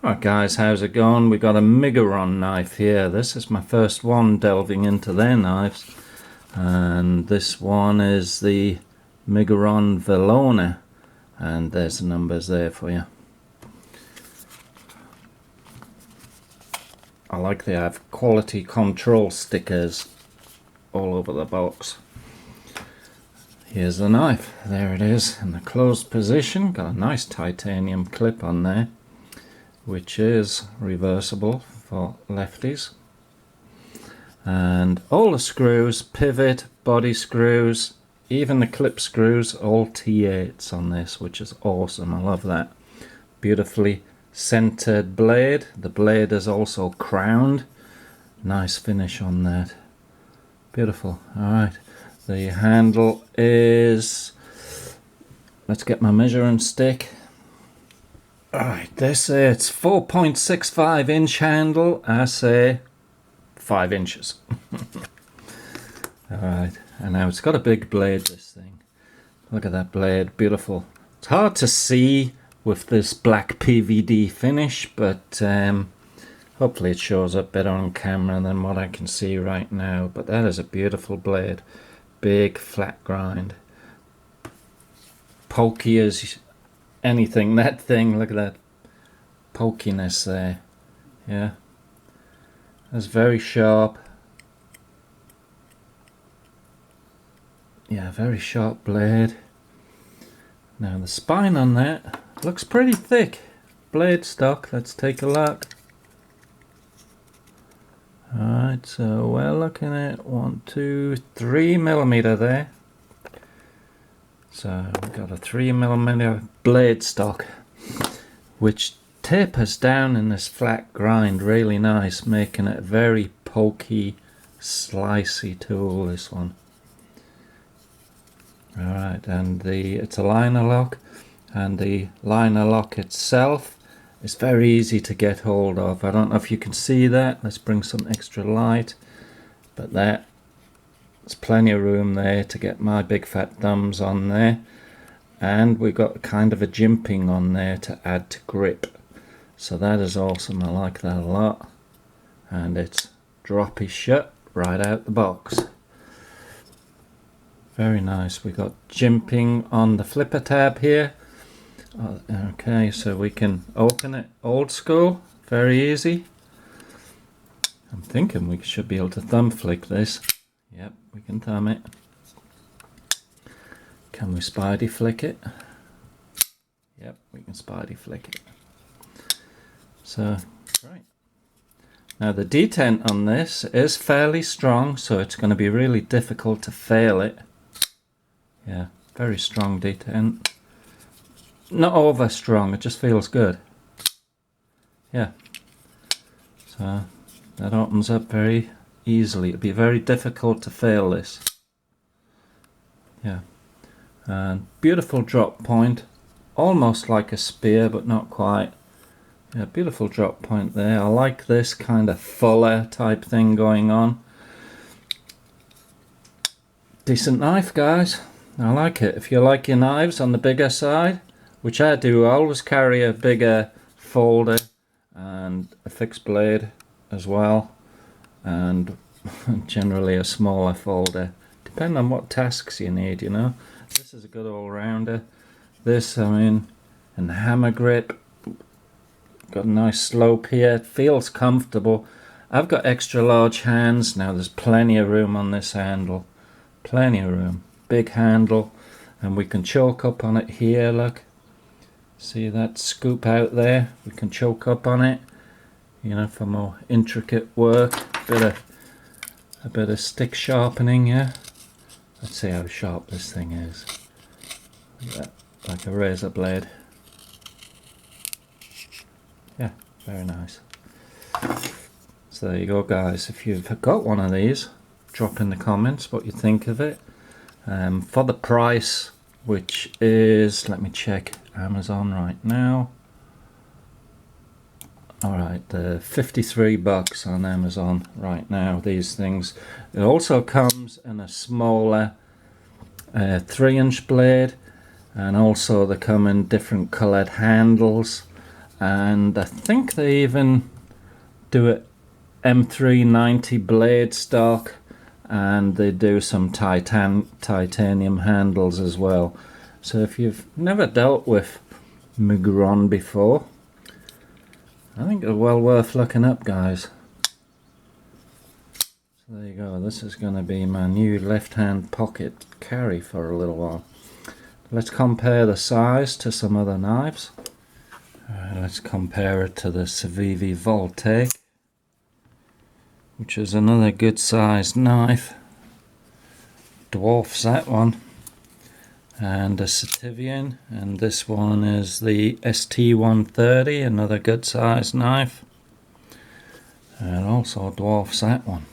Alright guys, how's it going? We got a Miguron knife here. This is my first one delving into their knives. And this one is the Miguron Velona. And there's the numbers there for you. I like they have quality control stickers all over the box. Here's the knife. There it is in the closed position. Got a nice titanium clip on there, which is reversible for lefties. And all the screws, pivot, body screws, even the clip screws, all T8s on this, which is awesome. I love that. Beautifully centered blade. The blade is also crowned. Nice finish on that. Beautiful. Alright, the handle is, let's get my measuring stick. Alright, it's 4.65 inch handle. I say 5 inches. Alright, and now it's got a big blade, this thing. Look at that blade, beautiful. It's hard to see with this black PVD finish, but hopefully it shows up better on camera than what I can see right now. But that is a beautiful blade. Big flat grind. Pokey as anything. That thing, look at that pokiness there. Yeah, that's very sharp. Yeah, very sharp blade. Now the spine on that looks pretty thick. Blade stock, let's take a look. Alright, so we're looking at 1, 2, 3 millimeter there. So we've got a 3 millimeter blade stock, which tapers down in this flat grind really nice, making it a very pokey, slicey tool, this one. Alright, and it's a liner lock, and the liner lock itself is very easy to get hold of. I don't know if you can see that. Let's bring some extra light, but there's plenty of room there to get my big fat thumbs on there. And we've got kind of a jimping on there to add to grip. So that is awesome. I like that a lot. And it's droppy shut right out the box. Very nice. We got jimping on the flipper tab here. Okay, so we can open it old school, very easy. I'm thinking we should be able to thumb flick this. Yep, we can thumb it. Can we spidey flick it? Yep, we can spidey flick it. So, right. Now the detent on this is fairly strong, so it's going to be really difficult to fail it. Yeah, very strong detent. Not over strong, it just feels good. Yeah. So that opens up very easily. It'd be very difficult to fail this. Yeah. And beautiful drop point. Almost like a spear, but not quite. Yeah, beautiful drop point there. I like this kind of fuller type thing going on. Decent knife, guys. I like it. If you like your knives on the bigger side, which I do, I always carry a bigger folder and a fixed blade as well, and generally a smaller folder, depending on what tasks you need, you know. This is a good all-rounder. This, I mean, and the hammer grip, got a nice slope here, it feels comfortable. I've got extra large hands now. There's plenty of room on this handle, plenty of room. Big handle, and we can choke up on it here, look. See that scoop out there? We can choke up on it, you know, for more intricate work. A bit of stick sharpening, yeah. Let's see how sharp this thing is. Yeah, like a razor blade. Yeah, very nice. So there you go, guys. If you've got one of these, drop in the comments what you think of it. For the price, which is, let me check Amazon right now. Alright, the 53 bucks on Amazon right now, these things. It also comes in a smaller 3-inch blade, and also they come in different colored handles and I think they even do a M390 blade stock, and they do some titanium handles as well. So if you've never dealt with Miguron before, I think it's well worth looking up, guys. So there you go, this is going to be my new left hand pocket carry for a little while. Let's compare the size to some other knives. Let's compare it to the Civivi Voltaic, which is another good sized knife. Dwarfs that one. And a Citivian, and this one is the ST130, another good sized knife, and also dwarfs that one.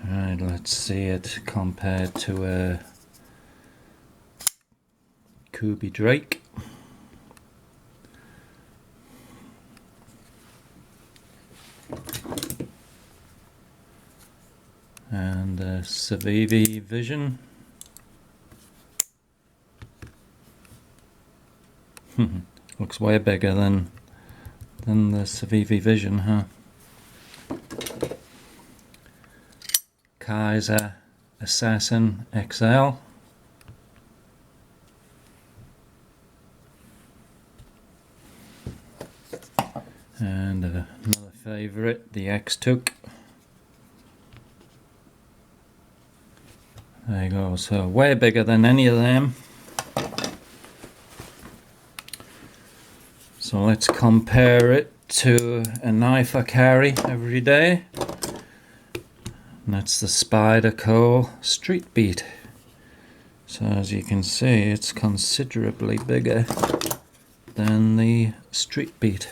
Alright, let's see it compared to a Kubi Drake. And a Civivi Vision. Looks way bigger than the Civivi Vision, huh? Kaiser Assassin XL. And another favourite, the X-Took. There you go, so way bigger than any of them. So let's compare it to a knife I carry every day. And that's the Spyderco Street Beat. So as you can see, it's considerably bigger than the Street Beat.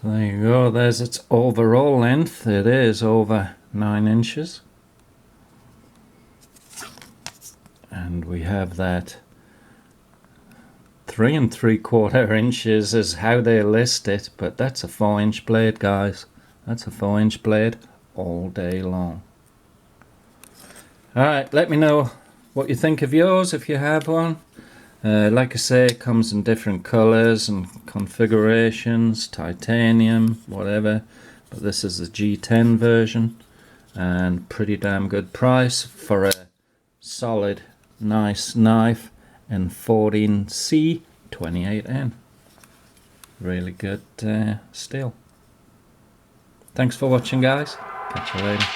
So there you go, there's its overall length. It is over 9 inches. And we have that 3 3/4 inches is how they list it, but that's a 4-inch blade, guys. That's a 4-inch blade all day long. Alright, let me know what you think of yours if you have one. Like I say, it comes in different colours and configurations, titanium, whatever. But this is the G10 version, and pretty damn good price for a solid, nice knife in 14C 28N. Really good steel. Thanks for watching, guys. Catch you later.